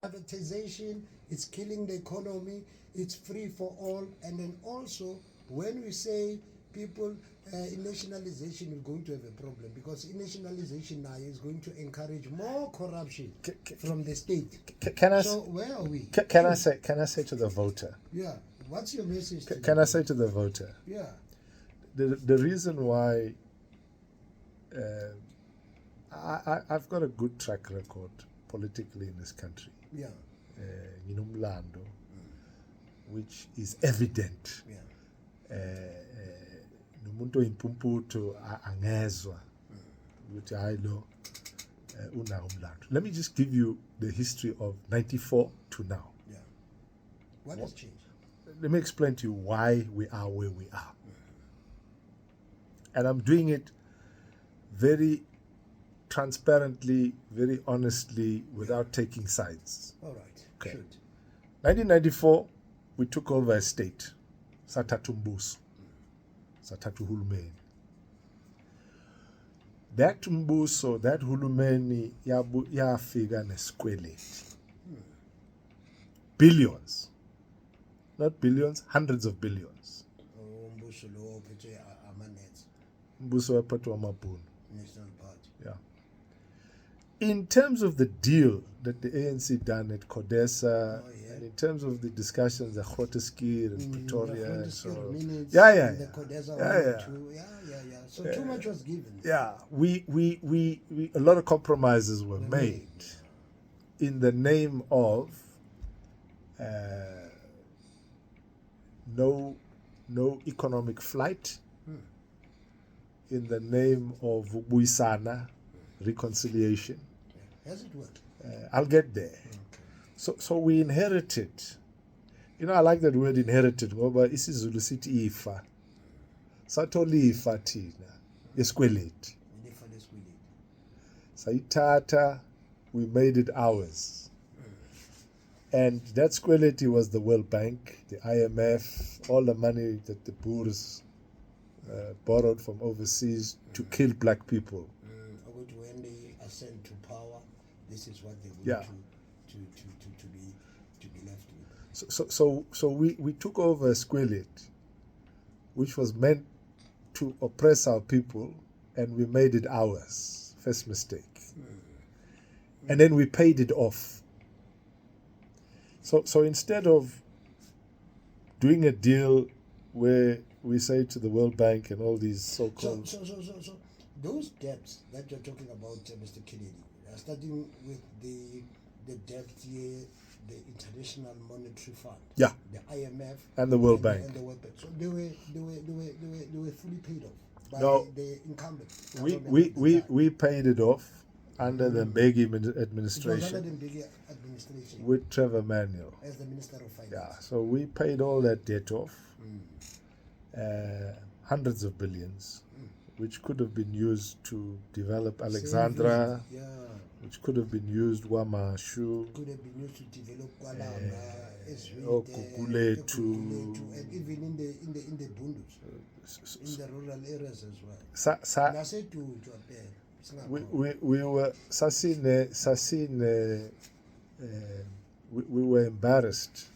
privatization, it's killing the economy, it's free for all. And then also, when we say people in nationalization, we're going to have a problem because in nationalization now is going to encourage more corruption from the state. So where are we? Can I say to the voter? Yeah. What's your message? Can I say to the voter? Yeah. The reason why I've got a good track record politically in this country. Yeah. Nginomlando, which is evident. Yeah. Nomuntu oyimpumputo angezwa ukuthi hayi lo unawo umlando. Let me just give you the history of 94 to now. Yeah. What has changed? Let me explain to you why we are where we are. And I'm doing it very transparently, very honestly, without taking sides. All right. Okay. Shoot. 1994, we took over a state. Sathathu mbuso. Sathathu hulumeni. That mbuso, that hulumeni, yafika nesikweleti. Billions. Not billions, hundreds of billions. Mbuso waphathwa amabhunu. National Party. Yeah. In terms of the deal that the ANC done at Codesa, and in terms of the discussions at Grooteskier and Pretoria, The Codesa 1 and 2. Yeah. So too much was given. Yeah, we a lot of compromises were made in the name of no economic flight, in the name of ubuyisana, reconciliation. Has it worked? I'll get there. Okay. So we inherited. I like that word inherited ngoba isiZulu sithi ifa. Sathola ifa thina esikweleti. Sayithatha, we made it ours. And that squeleti was the World Bank, the IMF, all the money that the Boers borrowed from overseas to kill black people. When they ascend to power, this is what they want to be left with. So we took over a squelet, which was meant to oppress our people, and we made it ours. First mistake. And then we paid it off. So instead of doing a deal where we say to the World Bank and all these so-called... So those debts that you're talking about, Mr. Kennedy, starting with the debt here, the International Monetary Fund, yeah, the IMF, and the World Bank. And the World Bank. So they were fully paid off by the incumbent. We paid it off under the Mbeki administration. Under the Mbeki administration. With Trevor Manuel as the Minister of Finance. Yeah, so we paid all that debt off, hundreds of billions, which could have been used to develop Alexandra, which could have been used Wamashu, could have been used to develop Kwalanga, Kukuletu, and even in the Bundus, in the rural areas as well. We were we were embarrassed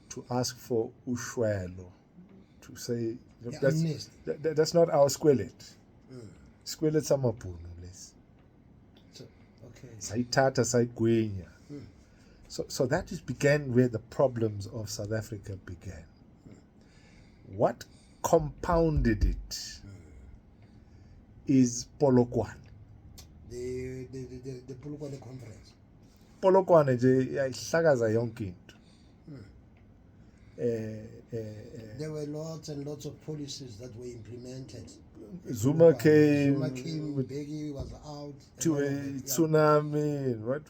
to ask for ushwelo, to say that's not our squelet. Squelet samapunu les. Saitata saigwenya. So that began where the problems of South Africa began. What compounded it is Polokwane. The Polokwane conference. Polokwane nje yayihlakaza yonke into. There were lots and lots of policies that were implemented. Zuma came, Mbeki was out. To a tsunami, what.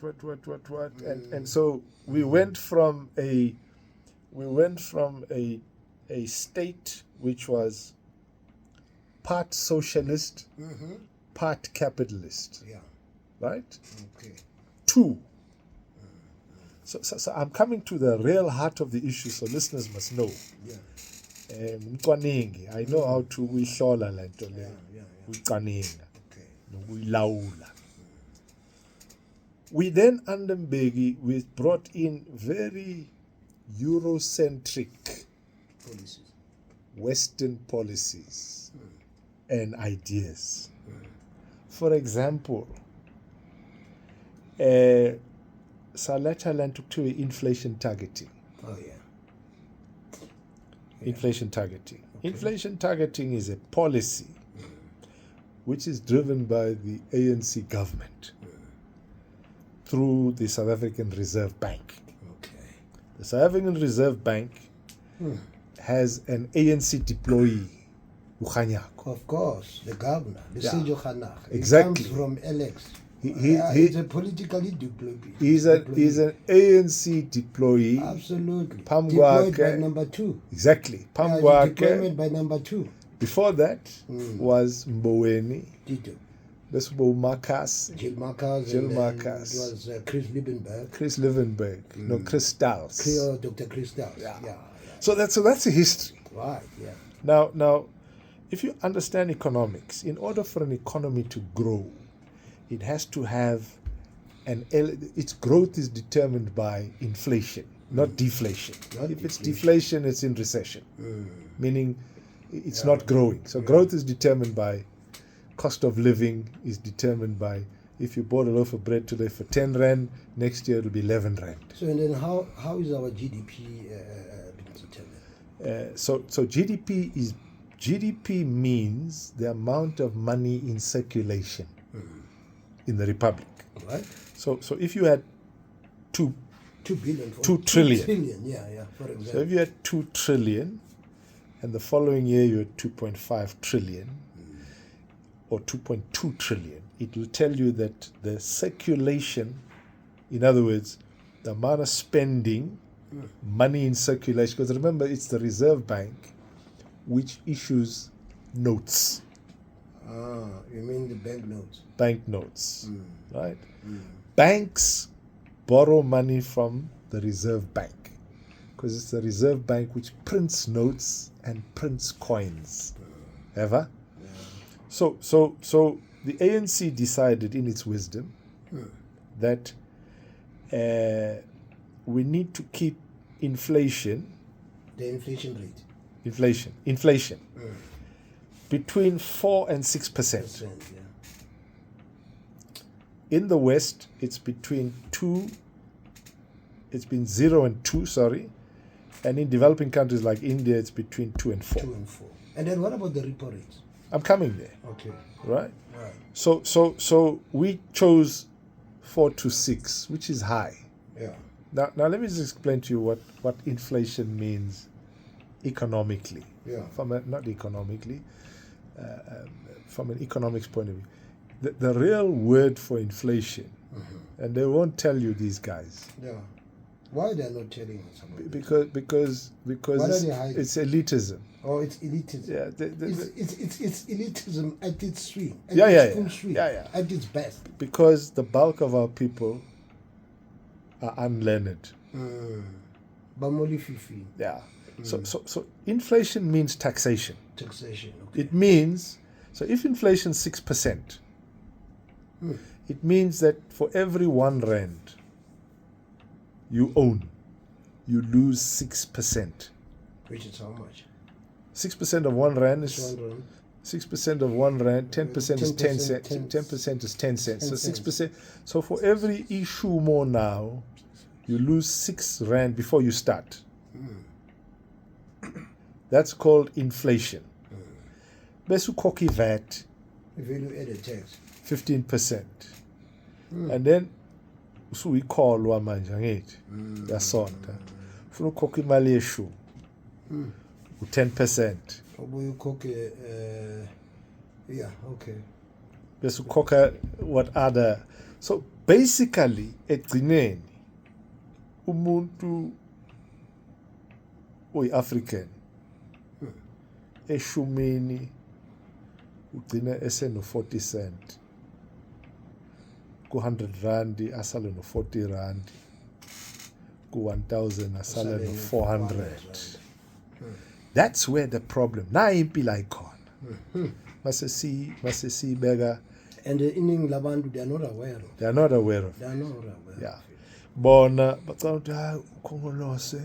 And so we went from a state which was part socialist, part capitalist. Yeah. Right? Okay. Two. So I'm coming to the real heart of the issue, so listeners must know. Yeah. I know how to uyihlola le nto le, uyicaninga, nokuyilawula. We then, under Mbeki, we brought in very Eurocentric Policies. Western policies and ideas. For example, Saletha took to inflation targeting. Oh, yeah. Inflation targeting. Okay. Inflation targeting is a policy which is driven by the ANC government through the South African Reserve Bank. Okay. The South African Reserve Bank has an ANC deployee, Ukhanyak. Of course, the governor, the Sejo Khanach. Exactly. He comes from Alex. He's a politically deployed. He's an ANC deployee. Absolutely. Pamgwake. Deployed by number 2. Exactly. Deployment by number 2. Before that was Mboweni. Tito. This was Marcus. Jill Marcus. Jill and Marcus. It was Chris Liebenberg. Chris Liebenberg. No, Chris Stals. Dr. Chris Stals. Yeah. So that's a history. Right, yeah. Now, if you understand economics, in order for an economy to grow, it has to have its growth is determined by inflation, not deflation. If it's deflation, it's in recession, meaning it's not growing. So growth is determined by cost of living, is determined by if you bought a loaf of bread today for 10 rand, next year it'll be 11 rand. So and then how is our GDP determined? So GDP means the amount of money in circulation in the republic. Right. So if you had 2 billion. 2 trillion. 2 trillion, yeah, for example. So if you had 2 trillion, and the following year you had 2.5 trillion, or 2.2 trillion, it will tell you that the circulation, in other words, the amount of spending, money in circulation, because remember, it's the Reserve Bank which issues notes. You mean the banknotes? Banknotes, right? Banks borrow money from the Reserve Bank because it's the Reserve Bank which prints notes and prints coins. Ever? Yeah. So the ANC decided in its wisdom that we need to keep inflation. The inflation rate. Inflation. Between 4 and 6%. Yeah. In the West, it's between 0 and 2, and in developing countries like India, it's between 2 and 4. 2 and 4. And then what about the repo rate? I'm coming there. Okay. Right. So we chose 4 to 6, which is high. Yeah. Now let me just explain to you what inflation means economically. Yeah. Not economically, from an economics point of view. The real word for inflation, and they won't tell you, these guys. Yeah. Why they're not telling us about it? Because it's elitism. Oh, it's elitism. Yeah. It's elitism at its swing. Full swing. At its best. Because the bulk of our people are unlearned. Bamoli fifi. Yeah. So inflation means taxation. Taxation. Okay. It means, so if inflation is 6%, it means that for every 1 rand you own, you lose 6%. Which is how much? 6% of 1 rand is 1 rand. 6% of 1 rand. 10% is 10 cents. 10% is 10 cents. So 6%. So for every issue more now, you lose 6 rand before you start. That's called inflation. Besu koki VAT. Value added tax. 15%. And then so we call wa manje ngithi yasonta ufuna ukhokha imali yeshu u10%. Obuye ukhokhe yeah, okay. Bese ukhokha what other. So basically egcineni umuntu oyi-African eshumini ugcina eseno 40 cent. Ku 100 rand asale no 40 rand, ku 1000 asale no 400. That's where the problem. Na impila ikhona. Mase si bega And iningi labantu, they are not aware of it. They are not aware of it. They are not aware Yeah. of it. Bona bacala ukuthi hayi ukhongolose,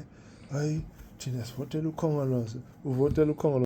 hayi thina sivotela ukhongolose, uvotela ukhongolose.